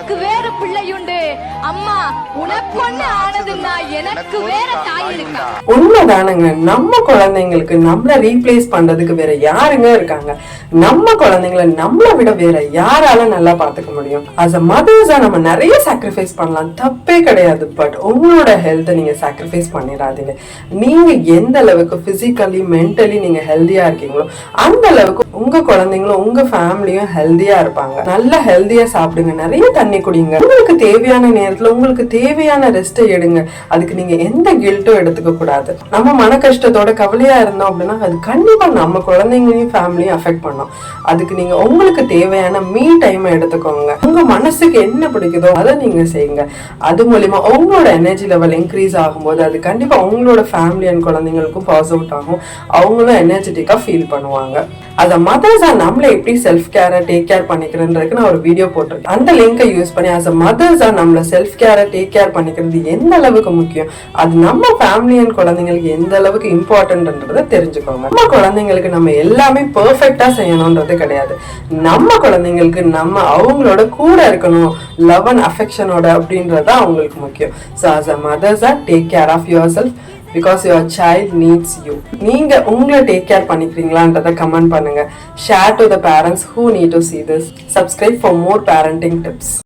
எனக்கு வேற பிள்ளையுண்டு. அம்மா உனக்கு ஒண்ணு ஆனதுன்னா எனக்கு வேற தாய் இருக்கா. உண்மைதானுங்க. நம்ம குழந்தைங்களுக்கு நம்மள ரீப்ளேஸ் பண்றதுக்கு வேற யாருங்க இருக்காங்க? நம்ம குழந்தைங்களை நம்மளை விட வேற யாரால நல்லா பாத்துக்க முடியும்? அஸ் அ மதர்ஸா நம்ம நிறைய சாக்ரிஃபைஸ் பண்ணலாம், தப்பே கிடையாது. பட் உங்களோட ஹெல்த்தை நீங்க சாக்ரிஃபைஸ் பண்ணிடாதீங்க. நீங்க எந்த அளவுக்கு பிசிக்கலி மென்டலி நீங்க ஹெல்தியா இருக்கீங்களோ அந்த அளவுக்கு உங்க குழந்தைங்களும் உங்க ஃபேமிலியும் ஹெல்தியா இருப்பாங்க. நல்ல ஹெல்தியா சாப்பிடுங்க, நிறைய தண்ணி குடிங்க, உங்களுக்கு தேவையான நேரத்துல உங்களுக்கு தேவையான ரெஸ்ட்டை எடுங்க. அதுக்கு நீங்க எந்த கில்ட்டும் எடுத்துக்க கூடாது. நம்ம மன கஷ்டத்தோட கவலையா இருந்தோம் அப்படின்னா அது கண்டிப்பா நம்ம குழந்தைங்களையும் ஃபேமிலியும் அஃபெக்ட் பண்ணும். அதுக்கு நீங்க உங்களுக்கு தேவையான மீ டைம் எடுத்துக்கோங்க. உங்க மனசுக்கு என்ன பிடிக்குதோ அதை நீங்க செய்யுங்க. அது மூலியமா உங்களோட எனர்ஜி லெவல் இன்க்ரீஸ் ஆகும்போது அது கண்டிப்பா உங்களோட ஃபேமிலி அண்ட் குழந்தைங்களுக்கும் பாஸ் அவுட் ஆகும். அவங்களும் எனர்ஜெட்டிக்கா ஃபீல் பண்ணுவாங்க. அத மதர்ஸா நம்மள எப்படி செல்ஃப் கேரை டேக் கேர் பண்ணிக்கிறதுக்கு நான் ஒரு வீடியோ போட்டிருக்கேன். அந்த லிங்கை யூஸ் பண்ணி அஸ் அ மதர்ஸா நம்மள செல்ஃப் கேரை டேக் கேர் பண்ணிக்கிறது எந்த அளவுக்கு முக்கியம், அது நம்ம ஃபேமிலி அண்ட் குழந்தைங்களுக்கு எந்த அளவுக்கு இம்பார்ட்டன்ட்ன்றதை தெரிஞ்சுக்கோங்க. நம்ம குழந்தைங்களுக்கு நம்ம எல்லாமே பெர்ஃபெக்டா செய்யணும்ன்றது கிடையாது. நம்ம குழந்தைங்களுக்கு நம்ம அவங்களோட கூட இருக்கணும், லவ் அண்ட் அஃபெக்ஷனோட அப்படின்றது அவங்களுக்கு முக்கியம். ஸோ அஸ் அ மதர்ஸா take care of yourself because your child needs you. நீங்க உங்களை டேக் கேர் பண்ணிக்கிறீங்களான்றதை கமெண்ட் பண்ணுங்க. Share to the parents who need to see this. Subscribe for more parenting tips.